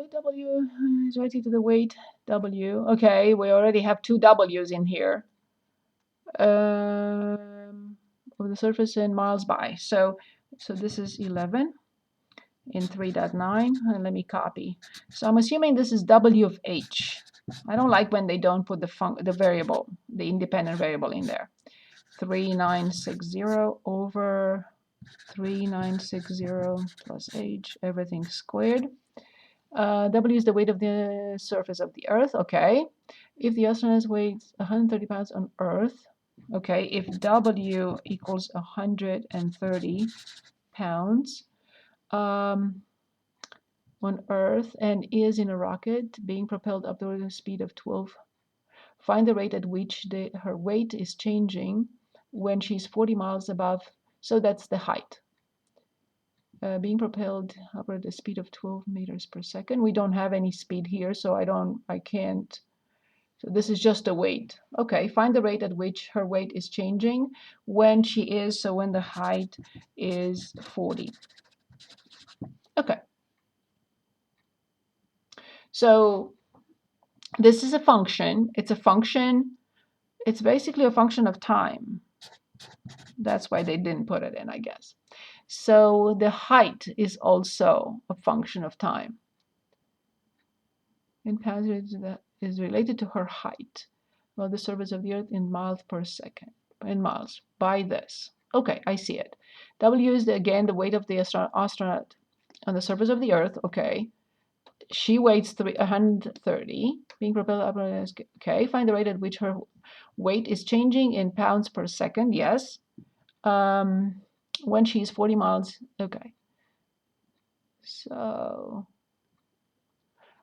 W is related to the weight W. Okay, we already have two W's in here. Of the surface in miles by. So this is 11 in 3.9, and let me copy. So I'm assuming this is W of H. I don't like when they don't put the variable, the independent variable in there. 3960 over 3960 plus H, everything squared. W is the weight of the surface of the Earth. Okay. If the astronaut weighs 130 pounds on Earth, okay, if W equals 130 pounds on Earth and is in a rocket being propelled upward at a speed of 12, find the rate at which her weight is changing when she's 40 miles above. So that's the height. Being propelled upward at a speed of 12 meters per second. We don't have any speed here, so I can't. So this is just a weight. Okay, find the rate at which her weight is changing when she is, so when the height is 40. Okay. So this is a function. It's a function. It's basically a function of time. That's why they didn't put it in, I guess. So the height is also a function of time. In pounds, that is related to her height of the surface of the Earth in miles per second. In miles by this. Okay, I see it. W is again the weight of the astronaut on the surface of the Earth. Okay, she weighs 130, being propelled up. Okay, find the rate at which her weight is changing in pounds per second. Yes. When she's 40 miles. Okay. So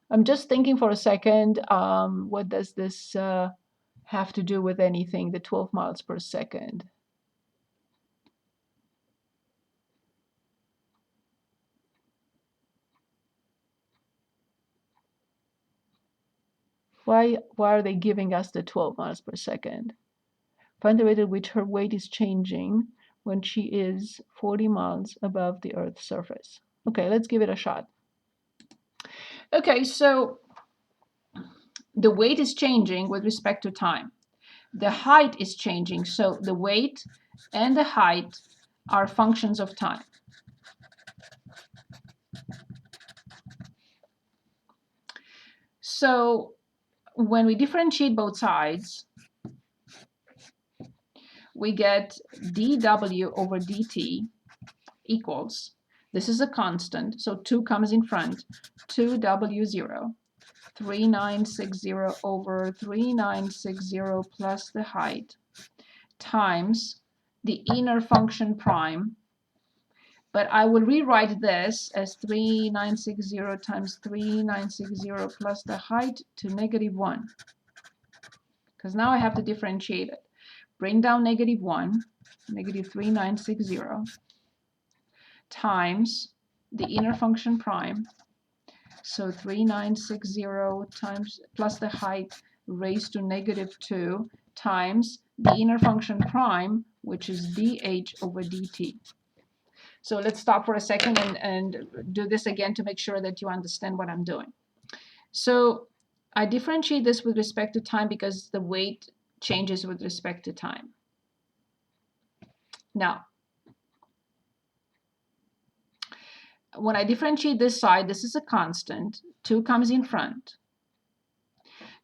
I'm just thinking for a second. What does this have to do with anything? The 12 miles per second. Why are they giving us the 12 miles per second? Find the rate at which her weight is changing when she is 40 miles above the Earth's surface. Okay, let's give it a shot. Okay, so the weight is changing with respect to time. The height is changing, so the weight and the height are functions of time. So when we differentiate both sides, we get dw over dt equals, this is a constant, so 2 comes in front, 2w0, 3960 over 3960 plus the height times the inner function prime. But I will rewrite this as 3960 times 3960 plus the height to -1. Because now I have to differentiate it. Bring down -1, -3960, times the inner function prime. So 3960 times plus the height raised to -2 times the inner function prime, which is dh over dt. So let's stop for a second and do this again to make sure that you understand what I'm doing. So I differentiate this with respect to time because the weight changes with respect to time. Now, when I differentiate this side, this is a constant, 2 comes in front,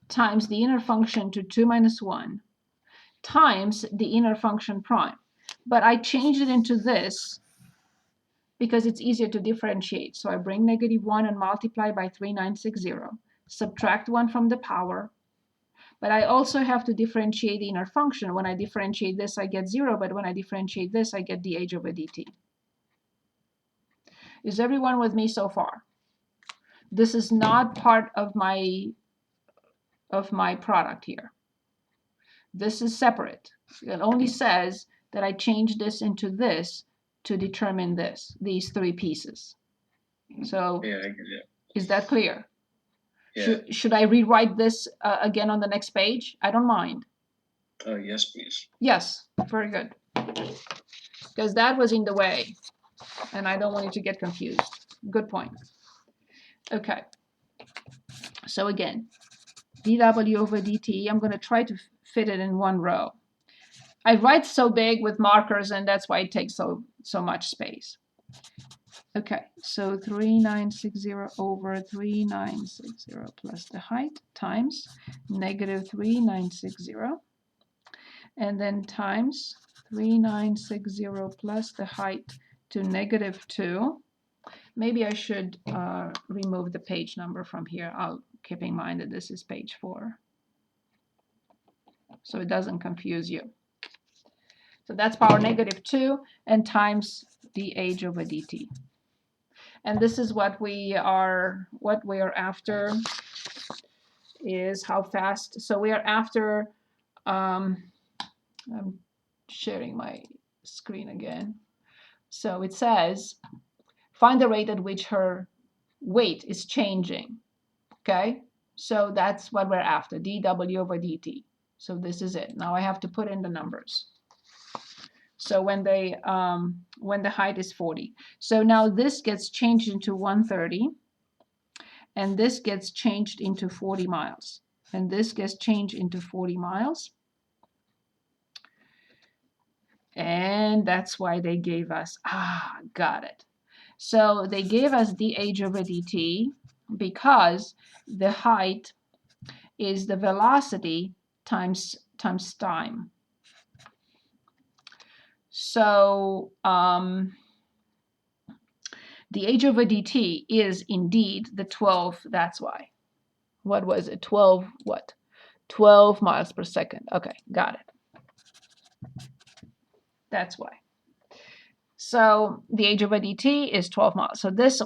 times the inner function to 2 minus 1, times the inner function prime. But I changed it into this because it's easier to differentiate. So I bring -1 and multiply by 3960, subtract 1 from the power. But I also have to differentiate the inner function. When I differentiate this, I get 0, but when I differentiate this, I get dh over dt. Is everyone with me so far? This is not part of my product here. This is separate. It only says that I changed this into this to determine this, these 3 pieces. So yeah, I get it. Is that clear? Yeah. Should I rewrite this again on the next page? I don't mind. Yes, please. Yes, very good. Because that was in the way, and I don't want you to get confused. Good point. Okay. So again, dw over dt, I'm going to try to fit it in one row. I write so big with markers, and that's why it takes so much space. Okay, so 3960 over 3960 plus the height times negative 3960, and then times 3960 plus the height to negative 2. Maybe I should remove the page number from here. I'll keep in mind that this is page 4, so it doesn't confuse you. So that's power negative 2 and times dh over dt. And this is what we are after, is how fast. So we are after, I'm sharing my screen again. So it says, find the rate at which her weight is changing. Okay, so that's what we're after, dw over dt. So this is it. Now I have to put in the numbers. So when the height is 40. So now this gets changed into 130, and this gets changed into 40 miles, and this gets changed into 40 miles. And that's why they gave us, got it. So they gave us dh over dt because the height is the velocity times time. So dh over dt is indeed the 12, that's why. What was it? 12 what? 12 miles per second. Okay, got it. That's why. So dh over dt is 12 miles. So this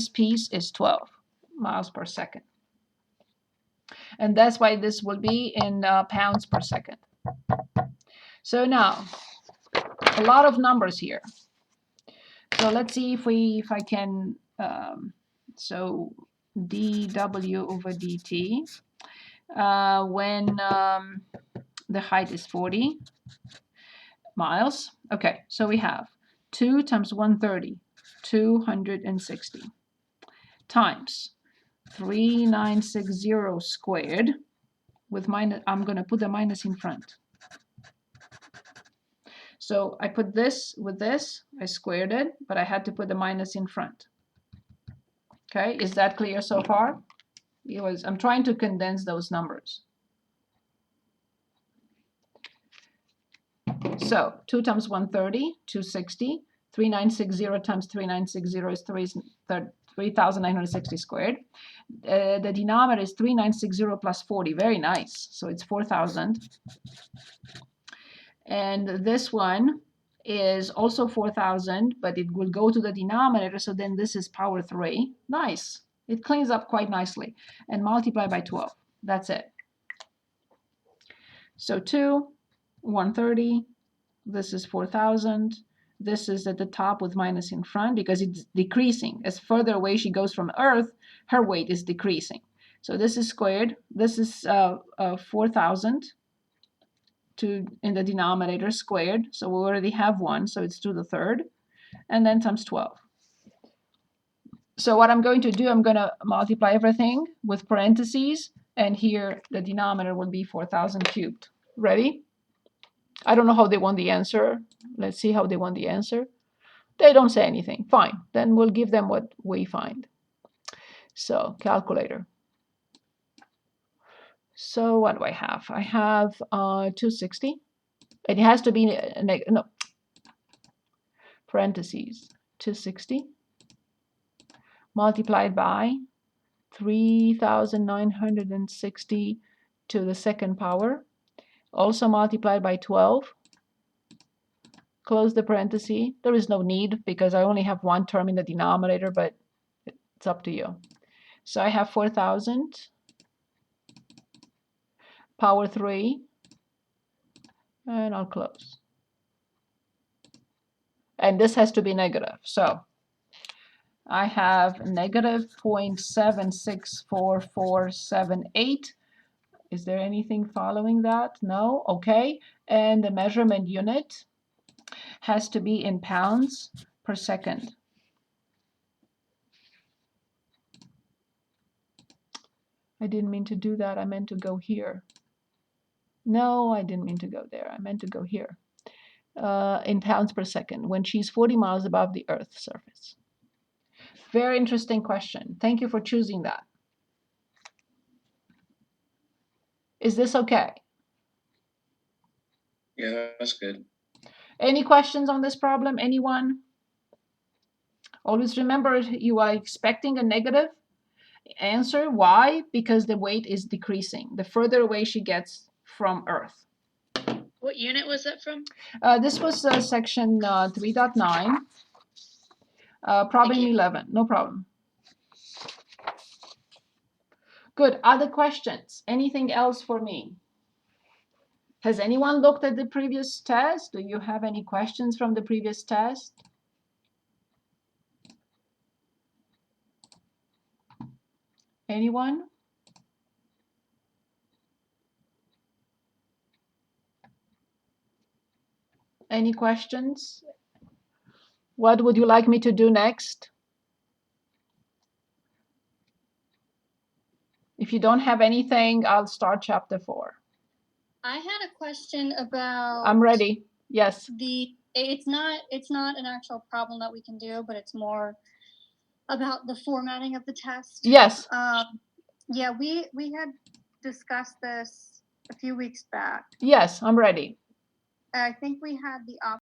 piece is 12 miles per second. And that's why this will be in pounds per second. So now, a lot of numbers here. So let's see if I can, so dw over dt, when the height is 40 miles. Okay, so we have 2 times 130, 260, times 3960 squared, with minus, I'm going to put the minus in front. So I put this with this, I squared it, but I had to put the minus in front. Okay, is that clear so far? I'm trying to condense those numbers. So 2 times 130, 260, 3960 times 3960 is 3,960 squared. The denominator is 3960 plus 40, very nice. So it's 4,000. And this one is also 4,000, but it will go to the denominator, so then this is power 3. Nice. It cleans up quite nicely. And multiply by 12. That's it. So 2, 130, this is 4,000. This is at the top with minus in front because it's decreasing. As further away she goes from Earth, her weight is decreasing. So this is squared. This is 4,000 in the denominator squared. So we already have 1, so it's to the third. And then times 12. So what I'm going to do, I'm going to multiply everything with parentheses. And here the denominator will be 4,000 cubed. Ready? I don't know how they want the answer. Let's see how they want the answer. They don't say anything. Fine. Then we'll give them what we find. So calculator. So what do I have? I have 260. It has to be no, parentheses, 260 multiplied by 3,960 to the second power, also multiplied by 12. Close the parenthesis. There is no need because I only have one term in the denominator, but it's up to you. So I have 4,000 power 3, and I'll close. And this has to be negative. So I have negative 0.764478. Is there anything following that? No? Okay. And the measurement unit has to be in pounds per second. I didn't mean to do that. I meant to go here. No, I didn't mean to go there. I meant to go here. In pounds per second when she's 40 miles above the Earth's surface. Very interesting question. Thank you for choosing that. Is this okay? Yeah, that's good. Any questions on this problem? Anyone? Always remember you are expecting a negative answer. Why? Because the weight is decreasing the further away she gets from Earth. What unit was that from? This was section 3.9, problem you. 11. No problem. Good. Other questions? Anything else for me? Has anyone looked at the previous test? Do you have any questions from the previous test? Anyone? Any questions? What would you like me to do next? If you don't have anything, I'll start chapter 4. I had a question about. I'm ready. Yes. It's not an actual problem that we can do, but it's more about the formatting of the test. Yes. Yeah, we had discussed this a few weeks back. Yes, I'm ready. I think we had the option